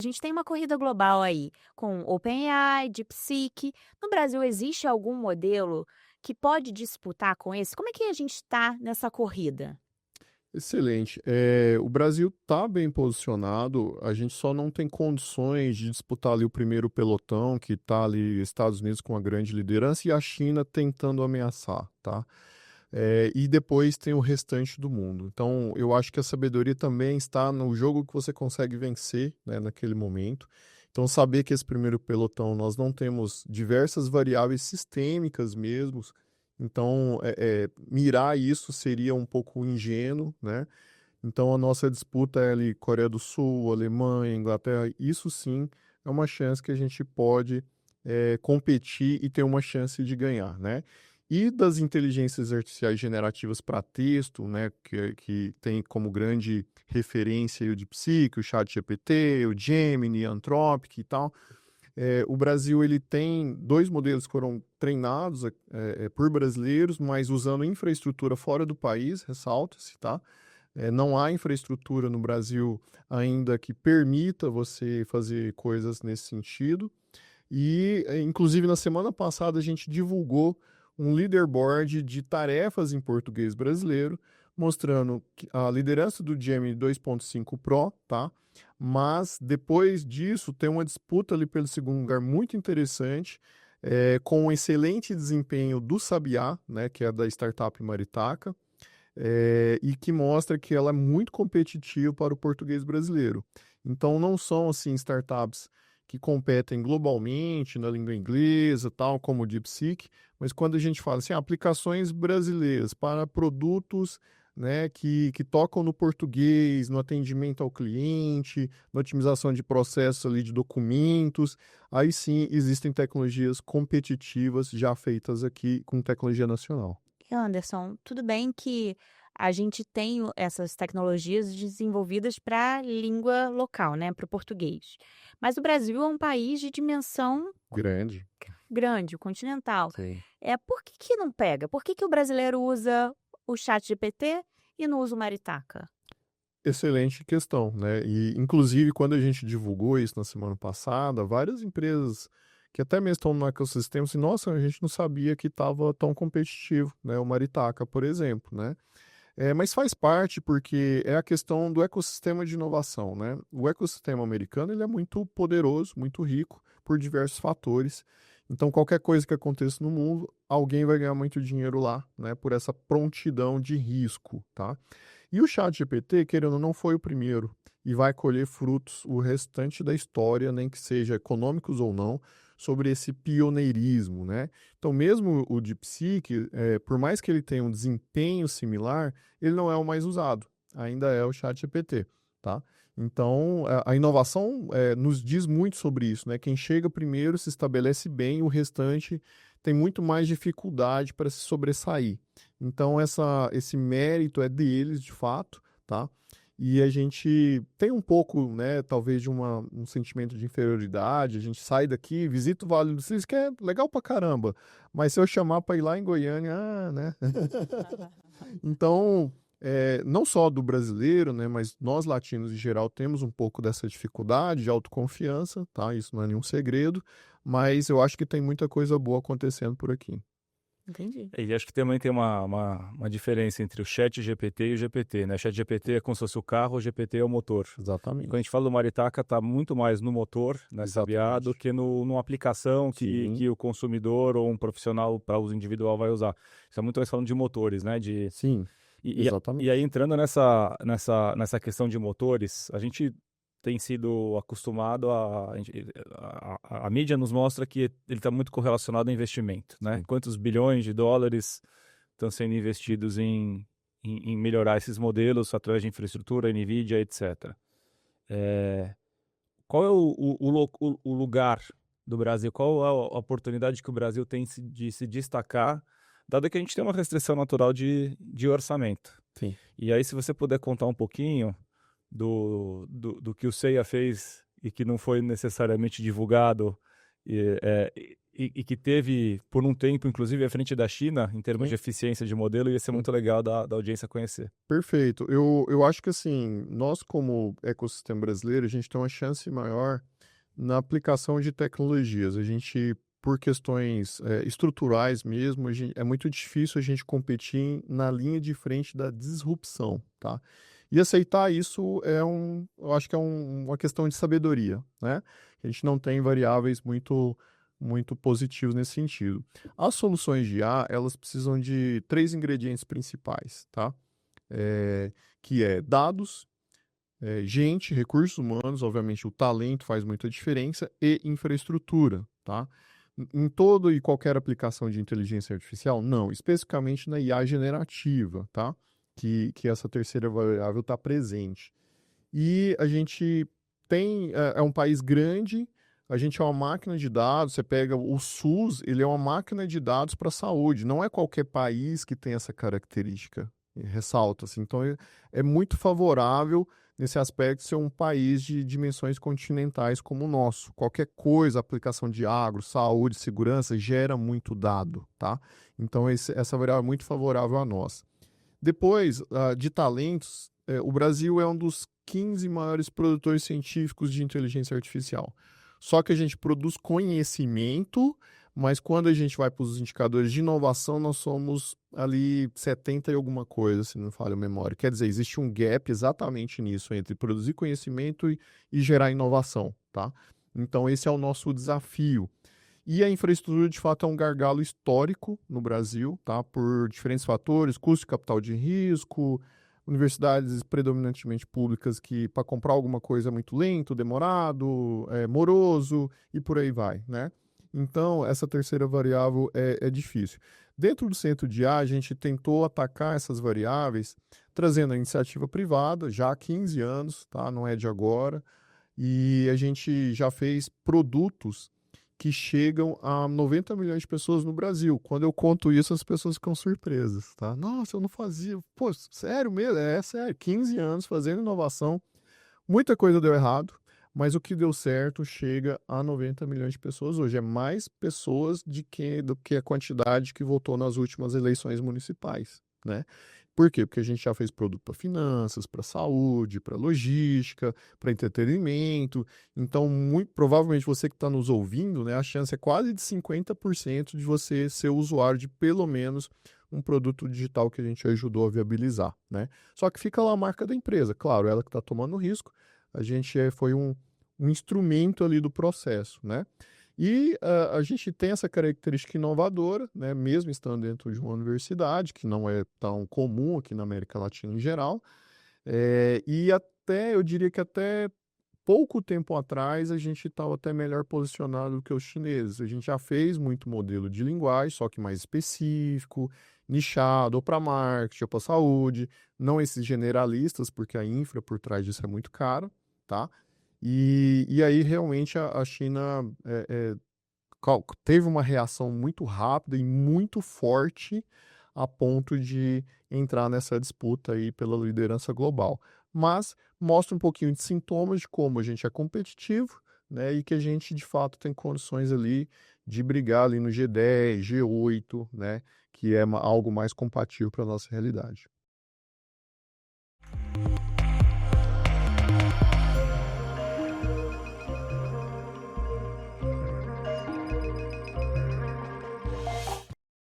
A gente tem uma corrida global aí, com OpenAI, DeepSeek. No Brasil, existe algum modelo que pode disputar com esse? Como é que a gente está nessa corrida? Excelente. O Brasil está bem posicionado, a gente só não tem condições de disputar ali o primeiro pelotão, que está ali Estados Unidos com uma grande liderança e a China tentando ameaçar, tá? E depois tem o restante do mundo. Então, eu acho que a sabedoria também está no jogo que você consegue vencer, né, naquele momento. Então, saber que esse primeiro pelotão nós não temos diversas variáveis sistêmicas mesmo. Então, mirar isso seria um pouco ingênuo, né? Então, a nossa disputa é ali Coreia do Sul, Alemanha, Inglaterra. Isso sim é uma chance que a gente pode competir e ter uma chance de ganhar, né? E das inteligências artificiais generativas para texto, né, que tem como grande referência aí o DeepSeek, o ChatGPT, o Gemini, Anthropic e tal. O Brasil ele tem dois modelos que foram treinados por brasileiros, mas usando infraestrutura fora do país, ressalta-se, tá? Não há infraestrutura no Brasil ainda que permita você fazer coisas nesse sentido. E, inclusive, na semana passada a gente divulgou um leaderboard de tarefas em português brasileiro, mostrando a liderança do Gemini 2.5 Pro, tá? Mas depois disso tem uma disputa ali pelo segundo lugar muito interessante, com um excelente desempenho do Sabiá, né, que é da startup Maritaca, e que mostra que ela é muito competitiva para o português brasileiro. Então, não são assim startups que competem globalmente na língua inglesa, tal como o DeepSeek, mas quando a gente fala assim, aplicações brasileiras para produtos, né, que tocam no português, no atendimento ao cliente, na otimização de processos ali de documentos, aí sim existem tecnologias competitivas já feitas aqui com tecnologia nacional. E Anderson, tudo bem que a gente tem essas tecnologias desenvolvidas para língua local, né, para o português. Mas o Brasil é um país de dimensão Grande. grande, continental. Sim. Por que que não pega? Por que que o brasileiro usa o ChatGPT e não usa o Maritaca? Excelente questão, né? E, inclusive, quando a gente divulgou isso na semana passada, várias empresas que até mesmo estão no ecossistema, assim, nossa, a gente não sabia que estava tão competitivo, né? O Maritaca, por exemplo, né? Mas faz parte porque é a questão do ecossistema de inovação, né? O ecossistema americano ele é muito poderoso, muito rico por diversos fatores. Então, qualquer coisa que aconteça no mundo, alguém vai ganhar muito dinheiro lá, né? Por essa prontidão de risco, tá? E o ChatGPT, querendo ou não, foi o primeiro e vai colher frutos o restante da história, nem que seja econômicos ou não, sobre esse pioneirismo, né? Então, mesmo o DeepSeek, por mais que ele tenha um desempenho similar, ele não é o mais usado, ainda é o ChatGPT, tá? Então, a inovação nos diz muito sobre isso, né? Quem chega primeiro se estabelece bem, o restante tem muito mais dificuldade para se sobressair. Então, esse mérito é deles, de fato, tá? E a gente tem um pouco, né, talvez de um sentimento de inferioridade, a gente sai daqui, visita o Vale do Silício, que é legal pra caramba, mas se eu chamar para ir lá em Goiânia, né? Então, não só do brasileiro, né, mas nós latinos em geral temos um pouco dessa dificuldade de autoconfiança, tá? Isso não é nenhum segredo, mas eu acho que tem muita coisa boa acontecendo por aqui. Entendi. E acho que também tem uma diferença entre o chat GPT e o GPT, né? Chat GPT é como se fosse o carro, o GPT é o motor. E quando a Exatamente. gente fala do Maritaca, está muito mais no motor, na Sabiá, do Exatamente. que numa aplicação Sim, que o consumidor ou um profissional para uso individual vai usar. Isso é muito mais falando de motores, né? sim, E aí, exatamente. entrando nessa questão de motores, a gente tem sido acostumado a mídia nos mostra que ele está muito correlacionado a investimento, né? Sim. Quantos bilhões de dólares estão sendo investidos em melhorar esses modelos através de infraestrutura, NVIDIA, etc. É, qual é o lugar do Brasil? Qual é a oportunidade que o Brasil tem de se destacar, dado que a gente tem uma restrição natural de orçamento? Sim. E aí, se você puder contar um pouquinho do que o CEIA fez e que não foi necessariamente divulgado, e, é, e que teve, por um tempo, inclusive, à frente da China, em termos Sim. de eficiência de modelo, ia ser muito legal da audiência conhecer. Perfeito. Eu acho que assim, nós como ecossistema brasileiro, a gente tem uma chance maior na aplicação de tecnologias. A gente, por questões estruturais mesmo, é muito difícil a gente competir na linha de frente da disrupção, tá? E aceitar isso eu acho que é uma questão de sabedoria, né? A gente não tem variáveis muito positivos nesse sentido. As soluções de IA, elas precisam de 3 ingredientes principais, tá? Que é dados, gente, recursos humanos, obviamente o talento faz muita diferença, e infraestrutura, tá? Em todo e qualquer aplicação de inteligência artificial, não, especificamente na IA generativa, tá? Que essa terceira variável está presente. E a gente é um país grande, a gente é uma máquina de dados, você pega o SUS, ele é uma máquina de dados para a saúde, não é qualquer país que tem essa característica, ressalta assim. Então é muito favorável nesse aspecto ser um país de dimensões continentais como o nosso. Qualquer coisa, aplicação de agro, saúde, segurança, gera muito dado, tá? Então essa variável é muito favorável a nós. Depois, de talentos, o Brasil é um dos 15 maiores produtores científicos de inteligência artificial. Só que a gente produz conhecimento, mas quando a gente vai para os indicadores de inovação, nós somos ali 70 e alguma coisa, se não me falha a memória. Quer dizer, existe um gap exatamente nisso, entre produzir conhecimento e gerar inovação, tá? Então, esse é o nosso desafio. E a infraestrutura, de fato, é um gargalo histórico no Brasil, tá? Por diferentes fatores, custo de capital de risco, universidades predominantemente públicas que para comprar alguma coisa é muito lento, demorado, moroso e por aí vai, né? Então, essa terceira variável é difícil. Dentro do centro de IA, a gente tentou atacar essas variáveis trazendo a iniciativa privada, já há 15 anos, tá? Não é de agora, e a gente já fez produtos que chegam a 90 milhões de pessoas no Brasil. Quando eu conto isso, as pessoas ficam surpresas, tá? Nossa, eu não fazia. Pô, sério mesmo? É sério. 15 anos fazendo inovação. Muita coisa deu errado, mas o que deu certo chega a 90 milhões de pessoas hoje. É mais pessoas do que a quantidade que votou nas últimas eleições municipais, né? Por quê? Porque a gente já fez produto para finanças, para saúde, para logística, para entretenimento. Então, muito provavelmente você que está nos ouvindo, né, a chance é quase de 50% de você ser usuário de pelo menos um produto digital que a gente ajudou a viabilizar, né? Só que fica lá a marca da empresa, claro, ela que está tomando risco. A gente foi um instrumento ali do processo, né? E a gente tem essa característica inovadora, né, mesmo estando dentro de uma universidade, que não é tão comum aqui na América Latina em geral, e eu diria que até pouco tempo atrás a gente estava até melhor posicionado do que os chineses. A gente já fez muito modelo de linguagem, só que mais específico, nichado, ou para marketing, ou para saúde, não esses generalistas, porque a infra por trás disso é muito cara, tá? E aí realmente a China teve uma reação muito rápida e muito forte a ponto de entrar nessa disputa aí pela liderança global. Mas mostra um pouquinho de sintomas de como a gente é competitivo, né, e que a gente de fato tem condições ali de brigar ali no G10, G8, né, que é algo mais compatível para a nossa realidade.